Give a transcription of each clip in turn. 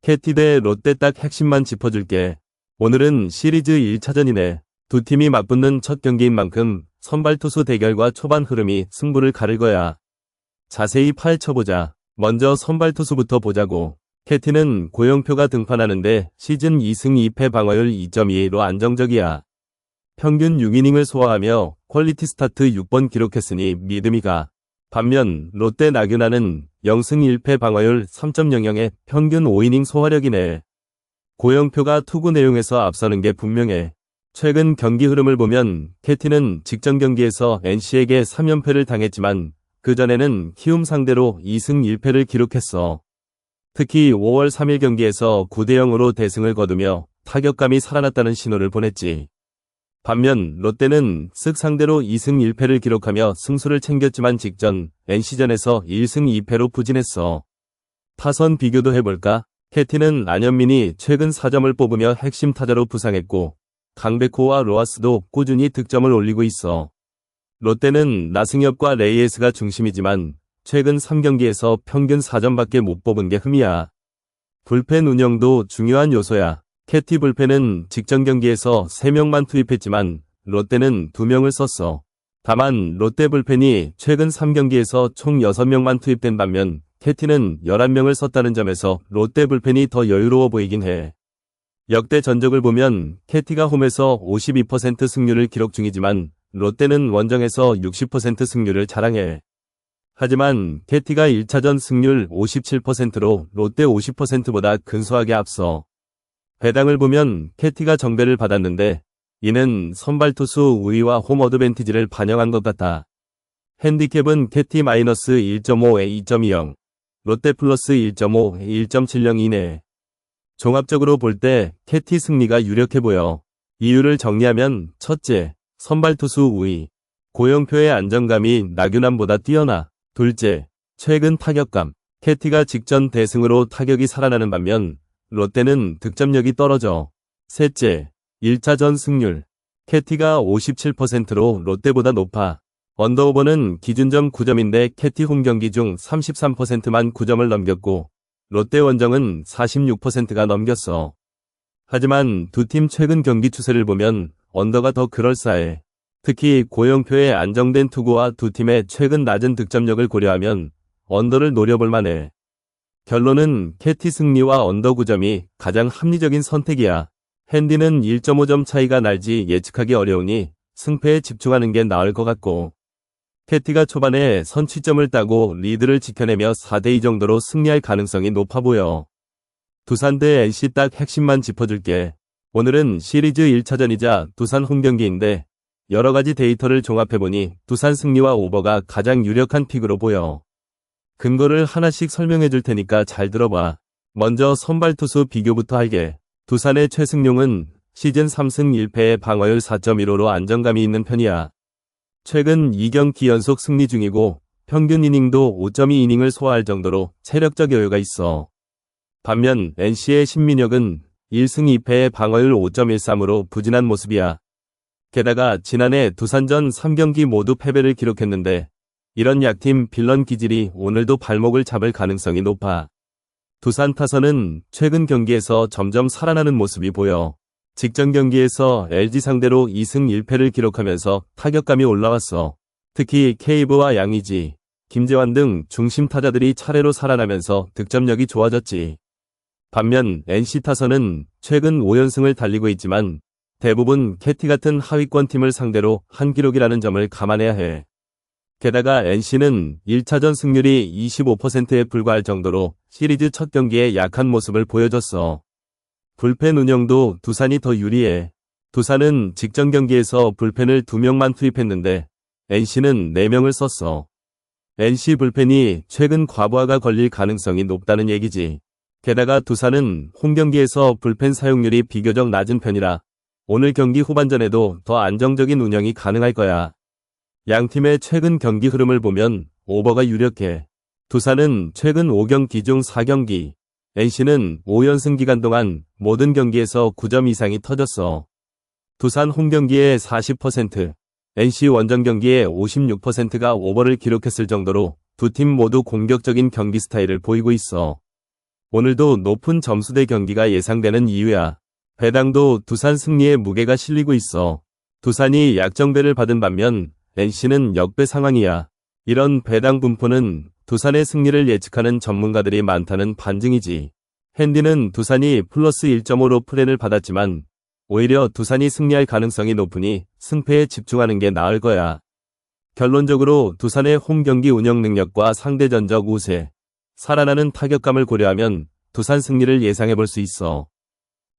KT 대 롯데 딱 핵심만 짚어줄게. 오늘은 시리즈 1차전이네. 두 팀이 맞붙는 첫 경기인 만큼 선발 투수 대결과 초반 흐름이 승부를 가를 거야. 자세히 파헤쳐보자. 먼저 선발 투수부터 보자고. KT는 고영표가 등판하는데 시즌 2승 2패 방어율 2.2로 안정적이야. 평균 6이닝을 소화하며 퀄리티 스타트 6번 기록했으니 믿음이 가. 반면 롯데 나균아는 0승 1패 방어율 3.00에 평균 5이닝 소화력이네. 고영표가 투구 내용에서 앞서는 게 분명해. 최근 경기 흐름을 보면 KT는 직전 경기에서 NC에게 3연패를 당했지만 그전에는 키움 상대로 2승 1패를 기록했어. 특히 5월 3일 경기에서 9대0으로 대승을 거두며 타격감이 살아났다는 신호를 보냈지. 반면 롯데는 쓱 상대로 2승 1패를 기록하며 승수를 챙겼지만 직전 NC전에서 1승 2패로 부진했어. 타선 비교도 해볼까? KT는 안현민이 최근 4점을 뽑으며 핵심 타자로 부상했고 강백호와 로하스도 꾸준히 득점을 올리고 있어. 롯데는 나승엽과 레이에스가 중심이지만 최근 3경기에서 평균 4점밖에 못 뽑은 게 흠이야. 불펜 운영도 중요한 요소야. KT 불펜은 직전 경기에서 3명만 투입했지만 롯데는 2명을 썼어. 다만 롯데 불펜이 최근 3경기에서 총 6명만 투입된 반면 KT는 11명을 썼다는 점에서 롯데 불펜이 더 여유로워 보이긴 해. 역대 전적을 보면 KT가 홈에서 52% 승률을 기록 중이지만 롯데는 원정에서 60% 승률을 자랑해. 하지만 KT가 1차전 승률 57%로 롯데 50%보다 근소하게 앞서. 배당을 보면 KT가 정배를 받았는데 이는 선발 투수 우위와 홈 어드밴티지를 반영한 것 같다. 핸디캡은 KT 마이너스 1.5에 2.20, 롯데 플러스 1.5에 1.70 이내. 종합적으로 볼 때 KT 승리가 유력해 보여. 이유를 정리하면 첫째, 선발 투수 우위. 고영표의 안정감이 나균안보다 뛰어나. 둘째, 최근 타격감. KT가 직전 대승으로 타격이 살아나는 반면 롯데는 득점력이 떨어져. 셋째, 1차전 승률. KT가 57%로 롯데보다 높아. 언더오버는 기준점 9점인데 KT 홈 경기 중 33%만 9점을 넘겼고 롯데 원정은 46%가 넘겼어. 하지만 두 팀 최근 경기 추세를 보면 언더가 더 그럴싸해. 특히 고영표의 안정된 투구와 두 팀의 최근 낮은 득점력을 고려하면 언더를 노려볼 만해. 결론은 KT 승리와 언더 9점이 가장 합리적인 선택이야. 핸디는 1.5점 차이가 날지 예측하기 어려우니 승패에 집중하는 게 나을 것 같고. KT가 초반에 선취점을 따고 리드를 지켜내며 4대2 정도로 승리할 가능성이 높아 보여. 두산 대 NC 딱 핵심만 짚어줄게. 오늘은 시리즈 1차전이자 두산 홈경기인데 여러가지 데이터를 종합해보니 두산 승리와 오버가 가장 유력한 픽으로 보여. 근거를 하나씩 설명해 줄 테니까 잘 들어봐. 먼저 선발 투수 비교부터 할게. 두산의 최승용은 시즌 3승 1패의 방어율 4.15로 안정감이 있는 편이야. 최근 2경기 연속 승리 중이고 평균 이닝도 5.2이닝을 소화할 정도로 체력적 여유가 있어. 반면 NC의 신민혁은 1승 2패의 방어율 5.13으로 부진한 모습이야. 게다가 지난해 두산전 3경기 모두 패배를 기록했는데 이런 약팀 빌런 기질이 오늘도 발목을 잡을 가능성이 높아. 두산 타선은 최근 경기에서 점점 살아나는 모습이 보여. 직전 경기에서 LG 상대로 2승 1패를 기록하면서 타격감이 올라왔어. 특히 케이브와 양의지, 김재환 등 중심 타자들이 차례로 살아나면서 득점력이 좋아졌지. 반면 NC 타선은 최근 5연승을 달리고 있지만 대부분 KT 같은 하위권 팀을 상대로 한 기록이라는 점을 감안해야 해. 게다가 NC는 1차전 승률이 25%에 불과할 정도로 시리즈 첫 경기에 약한 모습을 보여줬어. 불펜 운영도 두산이 더 유리해. 두산은 직전 경기에서 불펜을 2명만 투입했는데 NC는 4명을 썼어. NC 불펜이 최근 과부하가 걸릴 가능성이 높다는 얘기지. 게다가 두산은 홈 경기에서 불펜 사용률이 비교적 낮은 편이라 오늘 경기 후반전에도 더 안정적인 운영이 가능할 거야. 양팀의 최근 경기 흐름을 보면 오버가 유력해. 두산은 최근 5경기 중 4경기, NC는 5연승 기간 동안 모든 경기에서 9점 이상이 터졌어. 두산 홈 경기의 40%, NC 원정 경기의 56%가 오버를 기록했을 정도로 두 팀 모두 공격적인 경기 스타일을 보이고 있어. 오늘도 높은 점수대 경기가 예상되는 이유야. 배당도 두산 승리에 무게가 실리고 있어. 두산이 약정배를 받은 반면 NC는 역배 상황이야. 이런 배당 분포는 두산의 승리를 예측하는 전문가들이 많다는 반증이지. 핸디는 두산이 플러스 1.5로 프랜을 받았지만 오히려 두산이 승리할 가능성이 높으니 승패에 집중하는 게 나을 거야. 결론적으로 두산의 홈 경기 운영 능력과 상대 전적 우세, 살아나는 타격감을 고려하면 두산 승리를 예상해 볼 수 있어.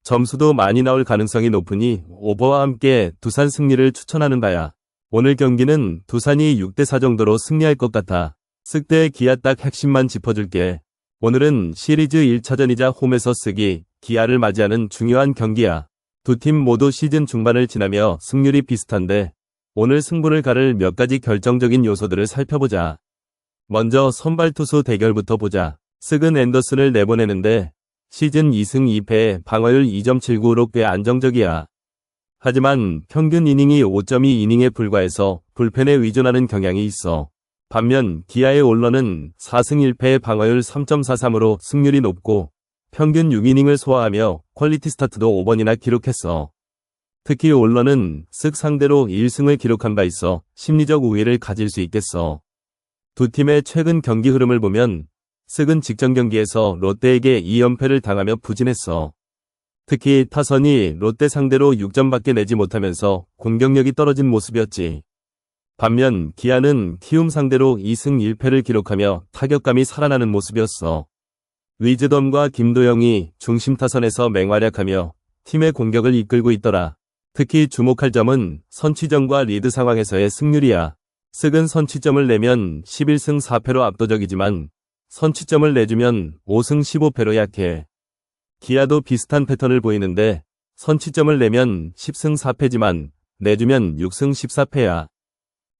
점수도 많이 나올 가능성이 높으니 오버와 함께 두산 승리를 추천하는 바야. 오늘 경기는 두산이 6대4 정도로 승리할 것 같아. 쓱대 기아 딱 핵심만 짚어줄게. 오늘은 시리즈 1차전이자 홈에서 쓰기, 기아를 맞이하는 중요한 경기야. 두 팀 모두 시즌 중반을 지나며 승률이 비슷한데 오늘 승부를 가를 몇 가지 결정적인 요소들을 살펴보자. 먼저 선발 투수 대결부터 보자. 쓱은 앤더슨을 내보내는데 시즌 2승 2패 방어율 2.79로 꽤 안정적이야. 하지만 평균 이닝이 5.2이닝에 불과해서 불펜에 의존하는 경향이 있어. 반면 기아의 올런은 4승 1패의 방어율 3.43으로 승률이 높고 평균 6이닝을 소화하며 퀄리티 스타트도 5번이나 기록했어. 특히 올런은 쓱 상대로 1승을 기록한 바 있어 심리적 우위를 가질 수 있겠어. 두 팀의 최근 경기 흐름을 보면 쓱은 직전 경기에서 롯데에게 2연패를 당하며 부진했어. 특히 타선이 롯데 상대로 6점밖에 내지 못하면서 공격력이 떨어진 모습이었지. 반면 기아는 키움 상대로 2승 1패를 기록하며 타격감이 살아나는 모습이었어. 위즈덤과 김도영이 중심 타선에서 맹활약하며 팀의 공격을 이끌고 있더라. 특히 주목할 점은 선취점과 리드 상황에서의 승률이야. 쓱은 선취점을 내면 11승 4패로 압도적이지만 선취점을 내주면 5승 15패로 약해. 기아도 비슷한 패턴을 보이는데 선취점을 내면 10승 4패지만 내주면 6승 14패야.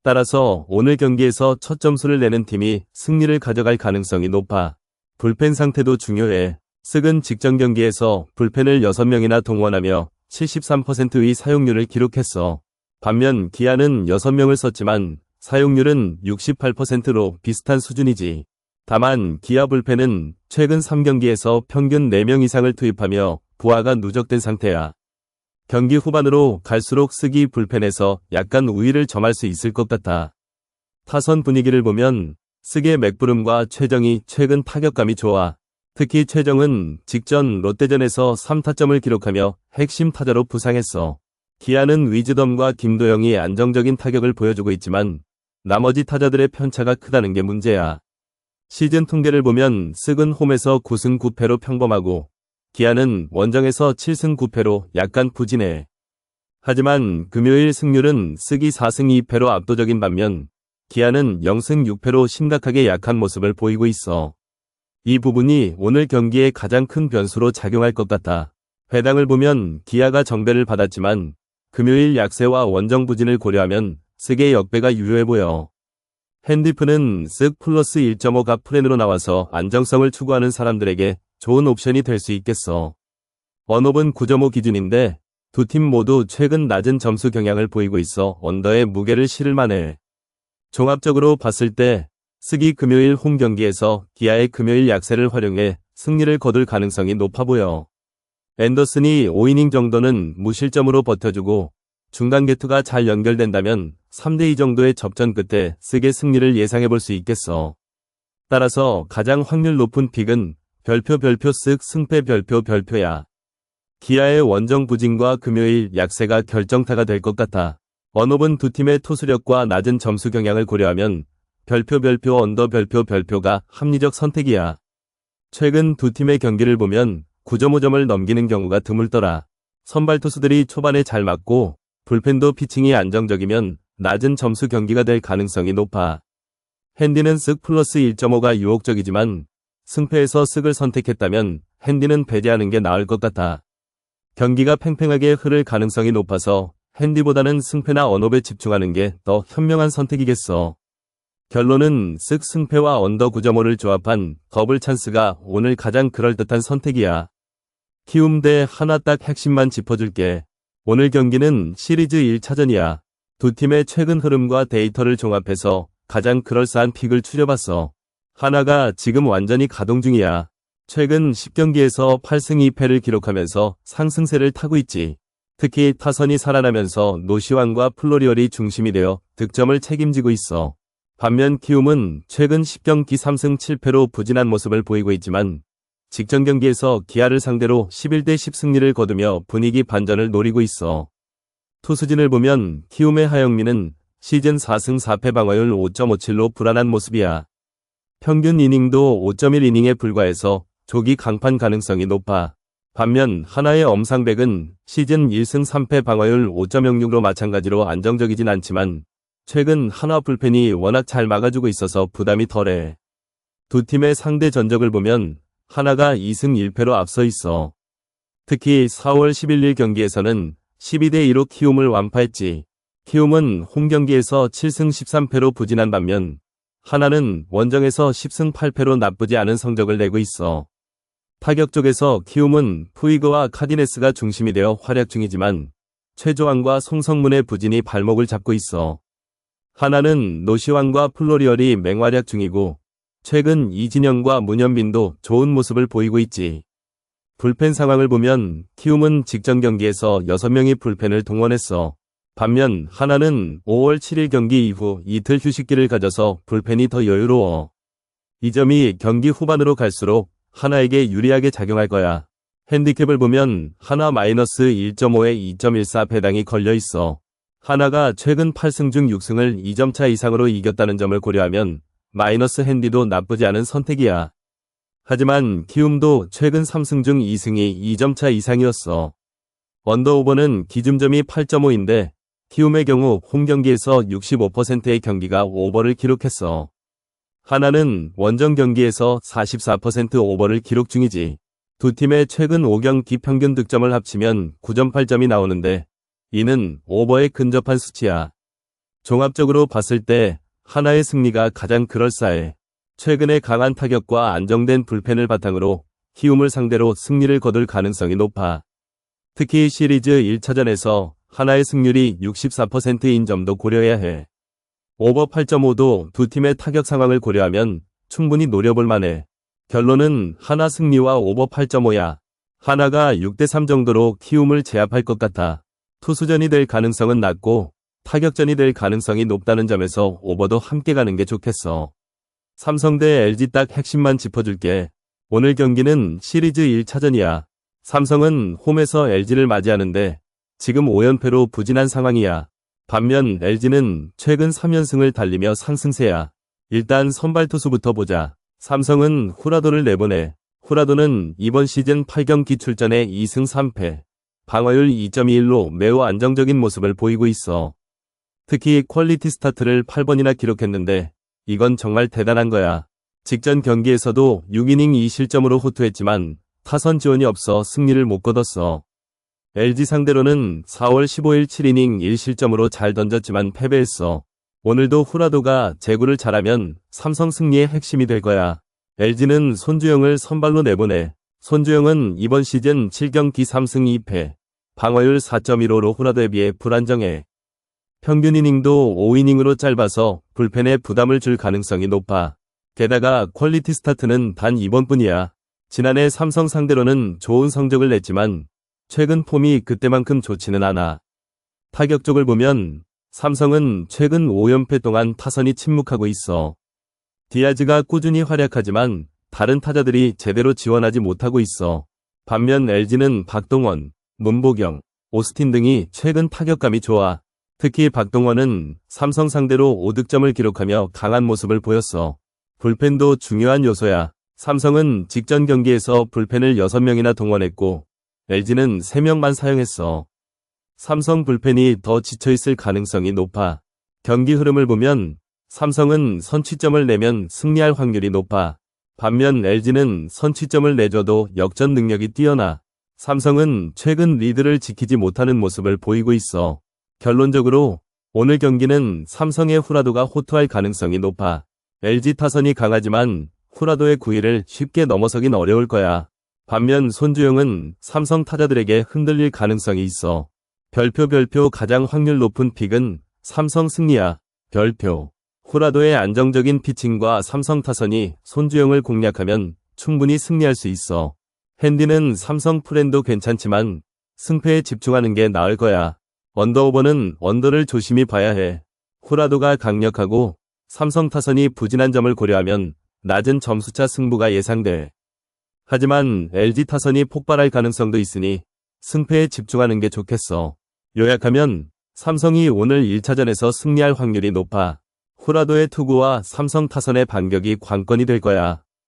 따라서 오늘 경기에서 첫 점수를 내는 팀이 승리를 가져갈 가능성이 높아. 불펜 상태도 중요해. 쓱은 직전 경기에서 불펜을 6명이나 동원하며 73%의 사용률을 기록했어. 반면 기아는 6명을 썼지만 사용률은 68%로 비슷한 수준이지. 다만 기아 불펜은 최근 3경기에서 평균 4명 이상을 투입하며 부하가 누적된 상태야. 경기 후반으로 갈수록 쓱이 불펜에서 약간 우위를 점할 수 있을 것 같아. 타선 분위기를 보면 쓱의 맥브룸과 최정이 최근 타격감이 좋아. 특히 최정은 직전 롯데전에서 3타점을 기록하며 핵심 타자로 부상했어. 기아는 위즈덤과 김도영이 안정적인 타격을 보여주고 있지만 나머지 타자들의 편차가 크다는 게 문제야. 시즌 통계를 보면 쓱은 홈에서 9승 9패로 평범하고 기아는 원정에서 7승 9패로 약간 부진해. 하지만 금요일 승률은 쓱이 4승 2패로 압도적인 반면 기아는 0승 6패로 심각하게 약한 모습을 보이고 있어. 이 부분이 오늘 경기에 가장 큰 변수로 작용할 것 같아. 배당을 보면 기아가 정배를 받았지만 금요일 약세와 원정 부진을 고려하면 쓱의 역배가 유효해 보여. 핸디프는 쓱 플러스 1.5가 프랜으로 나와서 안정성을 추구하는 사람들에게 좋은 옵션이 될 수 있겠어. 언업은 9.5 기준인데 두 팀 모두 최근 낮은 점수 경향을 보이고 있어 언더에 무게를 실을 만해. 종합적으로 봤을 때 쓱이 금요일 홈 경기에서 기아의 금요일 약세를 활용해 승리를 거둘 가능성이 높아 보여. 앤더슨이 5이닝 정도는 무실점으로 버텨주고 중간 개투가 잘 연결된다면 3대2 정도의 접전 끝에 쓱의 승리를 예상해 볼 수 있겠어. 따라서 가장 확률 높은 픽은 별표 쓱 승패 별표야. 기아의 원정 부진과 금요일 약세가 결정타가 될 것 같아. 언업은 두 팀의 투수력과 낮은 점수 경향을 고려하면 별표 언더 별표가 합리적 선택이야. 최근 두 팀의 경기를 보면 9.5점을 넘기는 경우가 드물더라. 선발 투수들이 초반에 잘 맞고 불펜도 피칭이 안정적이면 낮은 점수 경기가 될 가능성이 높아. 핸디는 쓱 플러스 1.5가 유혹적이지만 승패에서 쓱을 선택했다면 핸디는 배제하는 게 나을 것 같아. 경기가 팽팽하게 흐를 가능성이 높아서 핸디보다는 승패나 언업에 집중하는 게 더 현명한 선택이겠어. 결론은 쓱 승패와 언더 9.5를 조합한 더블 찬스가 오늘 가장 그럴듯한 선택이야. 키움 대 하나 딱 핵심만 짚어줄게. 오늘 경기는 시리즈 1차전이야. 두 팀의 최근 흐름과 데이터를 종합해서 가장 그럴싸한 픽을 추려봤어. 하나가 지금 완전히 가동 중이야. 최근 10경기에서 8승 2패를 기록하면서 상승세를 타고 있지. 특히 타선이 살아나면서 노시환과 플로리얼이 중심이 되어 득점을 책임지고 있어. 반면 키움은 최근 10경기 3승 7패로 부진한 모습을 보이고 있지만 직전 경기에서 기아를 상대로 11대 10 승리를 거두며 분위기 반전을 노리고 있어. 투수진을 보면 키움의 하영민은 시즌 4승 4패 방어율 5.57로 불안한 모습이야. 평균 이닝도 5.1이닝에 불과해서 조기 강판 가능성이 높아. 반면 하나의 엄상백은 시즌 1승 3패 방어율 5.06로 마찬가지로 안정적이진 않지만 최근 하나 불펜이 워낙 잘 막아주고 있어서 부담이 덜해. 두 팀의 상대 전적을 보면 하나가 2승 1패로 앞서 있어. 특히 4월 11일 경기에서는 12대 2로 키움을 완파했지. 키움은 홈 경기에서 7승 13패로 부진한 반면 하나는 원정에서 10승 8패로 나쁘지 않은 성적을 내고 있어. 타격 쪽에서 키움은 푸이그와 카디네스가 중심이 되어 활약 중이지만 최조환과 송성문의 부진이 발목을 잡고 있어. 하나는 노시환과 플로리얼이 맹활약 중이고 최근 이진영과 문현빈도 좋은 모습을 보이고 있지. 불펜 상황을 보면 키움은 직전 경기에서 6명이 불펜을 동원했어. 반면 하나는 5월 7일 경기 이후 이틀 휴식기를 가져서 불펜이 더 여유로워. 이 점이 경기 후반으로 갈수록 하나에게 유리하게 작용할 거야. 핸디캡을 보면 하나 마이너스 1.5에 2.14 배당이 걸려 있어. 하나가 최근 8승 중 6승을 2점차 이상으로 이겼다는 점을 고려하면 마이너스 핸디도 나쁘지 않은 선택이야. 하지만 키움도 최근 3승 중 2승이 2점차 이상이었어. 언더오버는 기준점이 8.5인데 키움의 경우 홈 경기에서 65%의 경기가 오버를 기록했어. 하나는 원정 경기에서 44% 오버를 기록 중이지. 두 팀의 최근 5경기 평균 득점을 합치면 9.8점이 나오는데 이는 오버에 근접한 수치야. 종합적으로 봤을 때 하나의 승리가 가장 그럴싸해. 최근의 강한 타격과 안정된 불펜을 바탕으로 키움을 상대로 승리를 거둘 가능성이 높아. 특히 시리즈 1차전에서 하나의 승률이 64%인 점도 고려해야 해. 오버 8.5도 두 팀의 타격 상황을 고려하면 충분히 노려볼 만해. 결론은 하나 승리와 오버 8.5야. 하나가 6대3 정도로 키움을 제압할 것 같아. 투수전이 될 가능성은 낮고 타격전이 될 가능성이 높다는 점에서 오버도 함께 가는 게 좋겠어. 삼성 대 LG 딱 핵심만 짚어줄게. 오늘 경기는 시리즈 1차전이야. 삼성은 홈에서 LG를 맞이하는데 지금 5연패로 부진한 상황이야. 반면 LG는 최근 3연승을 달리며 상승세야. 일단 선발 투수부터 보자. 삼성은 후라도를 내보내. 후라도는 이번 시즌 8경기 출전에 2승 3패, 방어율 2.21로 매우 안정적인 모습을 보이고 있어. 특히 퀄리티 스타트를 8번이나 기록했는데 이건 정말 대단한 거야. 직전 경기에서도 6이닝 2실점으로 호투했지만 타선 지원이 없어 승리를 못 거뒀어. LG 상대로는 4월 15일 7이닝 1실점으로 잘 던졌지만 패배했어. 오늘도 후라도가 제구를 잘하면 삼성 승리의 핵심이 될 거야. LG는 손주영을 선발로 내보내. 손주영은 이번 시즌 7경기 3승 2패, 방어율 4.15로 후라도에 비해 불안정해. 평균 이닝도 5이닝으로 짧아서 불펜에 부담을 줄 가능성이 높아. 게다가 퀄리티 스타트는 단 이번뿐이야. 지난해 삼성 상대로는 좋은 성적을 냈지만 최근 폼이 그때만큼 좋지는 않아. 타격 쪽을 보면 삼성은 최근 5연패 동안 타선이 침묵하고 있어. 디아즈가 꾸준히 활약하지만 다른 타자들이 제대로 지원하지 못하고 있어. 반면 LG는 박동원, 문보경, 오스틴 등이 최근 타격감이 좋아. 특히 박동원은 삼성 상대로 5득점을 기록하며 강한 모습을 보였어. 불펜도 중요한 요소야. 삼성은 직전 경기에서 불펜을 6명이나 동원했고 LG는 3명만 사용했어. 삼성 불펜이 더 지쳐있을 가능성이 높아. 경기 흐름을 보면 삼성은 선취점을 내면 승리할 확률이 높아. 반면 LG는 선취점을 내줘도 역전 능력이 뛰어나. 삼성은 최근 리드를 지키지 못하는 모습을 보이고 있어. 결론적으로 오늘 경기는 삼성의 후라도가 호투할 가능성이 높아. LG 타선이 강하지만 후라도의 구위를 쉽게 넘어서긴 어려울 거야. 반면 손주영은 삼성 타자들에게 흔들릴 가능성이 있어. 별표 가장 확률 높은 픽은 삼성 승리야. 별표. 후라도의 안정적인 피칭과 삼성 타선이 손주영을 공략하면 충분히 승리할 수 있어. 핸디는 삼성 프렌도 괜찮지만 승패에 집중하는 게 나을 거야. 언더오버는 언더를 조심히 봐야 해. 후라도가 강력하고 삼성 타선이 부진한 점을 고려하면 낮은 점수차 승부가 예상돼. 하지만 LG 타선이 폭발할 가능성도 있으니 승패에 집중하는 게 좋겠어. 요약하면 삼성이 오늘 1차전에서 승리할 확률이 높아. 후라도의 투구와 삼성 타선의 반격이 관건이 될 거야.